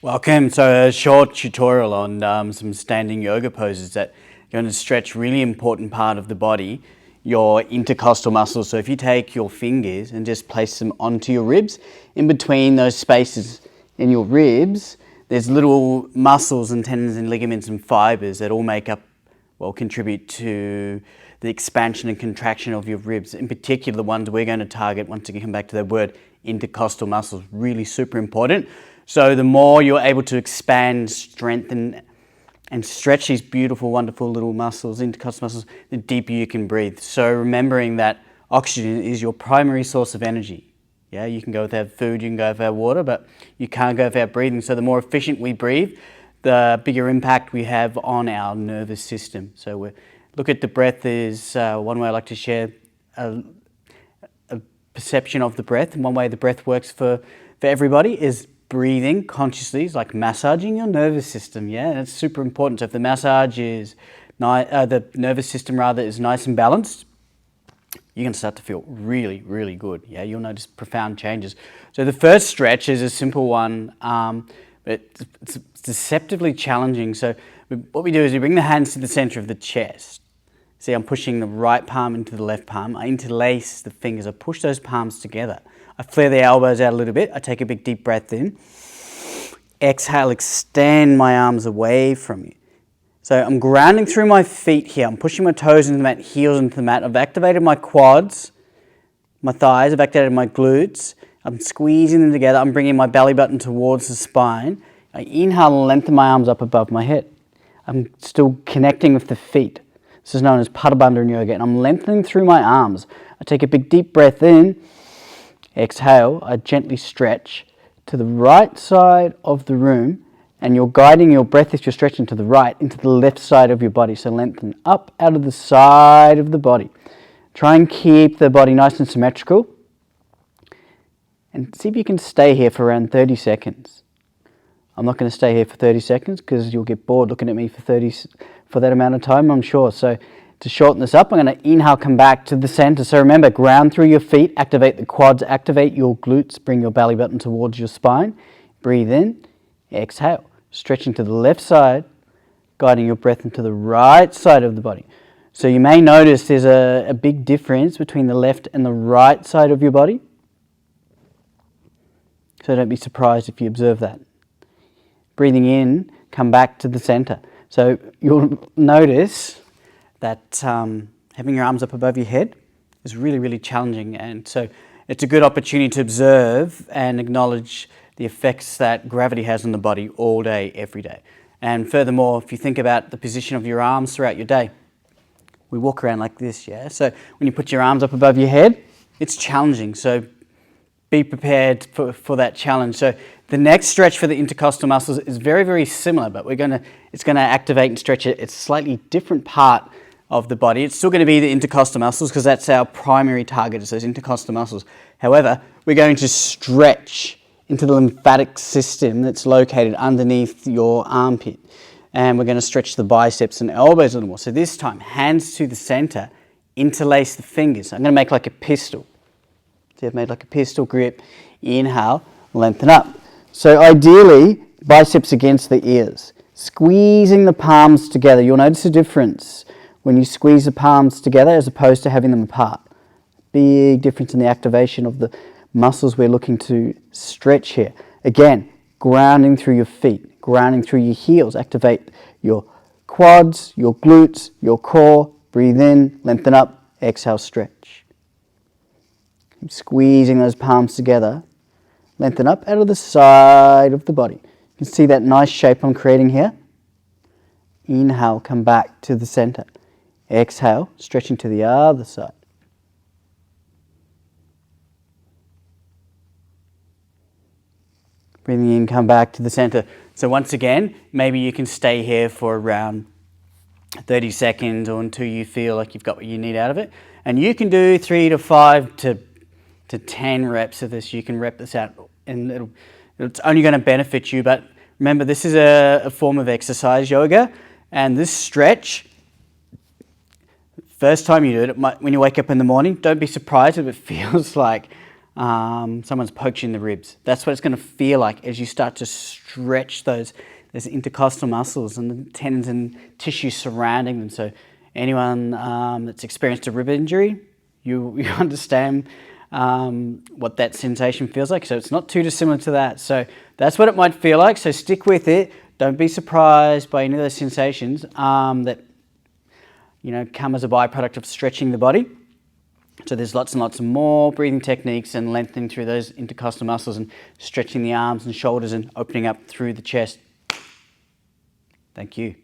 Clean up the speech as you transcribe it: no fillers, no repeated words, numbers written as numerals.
Welcome. So a short tutorial on some standing yoga poses that are going to stretch really important part of the body, your intercostal muscles. So if you take your fingers and just place them onto your ribs, in between those spaces in your ribs, there's little muscles and tendons and ligaments and fibers that all make up, contribute to the expansion and contraction of your ribs. In particular, the ones we're going to target, once again, come back to that word, intercostal muscles, really super important. So the more you're able to expand, strengthen, and stretch these beautiful, wonderful little muscles, intercostal muscles, the deeper you can breathe. So remembering that oxygen is your primary source of energy. Yeah, you can go without food, you can go without water, but you can't go without breathing. So the more efficient we breathe, the bigger impact we have on our nervous system. So look at the breath is one way I like to share a perception of the breath. And one way the breath works for everybody is breathing consciously. Is like massaging your nervous system. Yeah, that's super important. So if the massage is the nervous system rather is nice and balanced, you're going to start to feel really, really good. Yeah, you'll notice profound changes. So the first stretch is a simple one, but it's deceptively challenging. So what we do is we bring the hands to the center of the chest. See, I'm pushing the right palm into the left palm. I interlace the fingers. I push those palms together. I flare the elbows out a little bit. I take a big deep breath in. Exhale, extend my arms away from you. So I'm grounding through my feet here. I'm pushing my toes into the mat, heels into the mat. I've activated my quads, my thighs. I've activated my glutes. I'm squeezing them together. I'm bringing my belly button towards the spine. I inhale and lengthen my arms up above my head. I'm still connecting with the feet. This is known as Pada Bandha in yoga. And I'm lengthening through my arms. I take a big deep breath in. Exhale, I gently stretch to the right side of the room, and you're guiding your breath as you're stretching to the right into the left side of your body. So lengthen up out of the side of the body. Try and keep the body nice and symmetrical. And see if you can stay here for around 30 seconds. I'm not going to stay here for 30 seconds because you'll get bored looking at me for that amount of time, I'm sure. So to shorten this up, I'm going to inhale, come back to the center. So remember, ground through your feet, activate the quads, activate your glutes, bring your belly button towards your spine. Breathe in, exhale, stretching to the left side, guiding your breath into the right side of the body. So you may notice there's a big difference between the left and the right side of your body. So don't be surprised if you observe that. Breathing in, come back to the center. So you'll notice that having your arms up above your head is really, really challenging. And so it's a good opportunity to observe and acknowledge the effects that gravity has on the body all day, every day. And furthermore, if you think about the position of your arms throughout your day, we walk around like this, yeah? So when you put your arms up above your head, it's challenging. So be prepared for that challenge. So the next stretch for the intercostal muscles is very, very similar, but it's going to activate and stretch it. It's a slightly different part of the body. It's still going to be the intercostal muscles because that's our primary target, is those intercostal muscles. However, we're going to stretch into the lymphatic system that's located underneath your armpit. And we're going to stretch the biceps and elbows a little more. So this time, hands to the center, interlace the fingers. I'm going to make like a pistol. See, I've made like a pistol grip. Inhale, lengthen up. So ideally, biceps against the ears. Squeezing the palms together. You'll notice a difference when you squeeze the palms together as opposed to having them apart. Big difference in the activation of the muscles we're looking to stretch here. Again, grounding through your feet, grounding through your heels. Activate your quads, your glutes, your core. Breathe in, lengthen up, exhale, stretch. Keep squeezing those palms together. Lengthen up out of the side of the body. You can see that nice shape I'm creating here. Inhale, come back to the center. Exhale, stretching to the other side. Breathing in, come back to the center. So once again, maybe you can stay here for around 30 seconds or until you feel like you've got what you need out of it. And you can do 3 to 5 to 10 reps of this. You can rep this out and it's only going to benefit you. But remember, this is a form of exercise, yoga, and this stretch, first time you do it, when you wake up in the morning, don't be surprised if it feels like someone's poked you in the ribs. That's what it's going to feel like as you start to stretch those intercostal muscles and the tendons and tissue surrounding them. So anyone that's experienced a rib injury, you understand what that sensation feels like. So it's not too dissimilar to that. So that's what it might feel like. So stick with it. Don't be surprised by any of those sensations that come as a byproduct of stretching the body. So there's lots and lots of more breathing techniques and lengthening through those intercostal muscles and stretching the arms and shoulders and opening up through the chest. Thank you.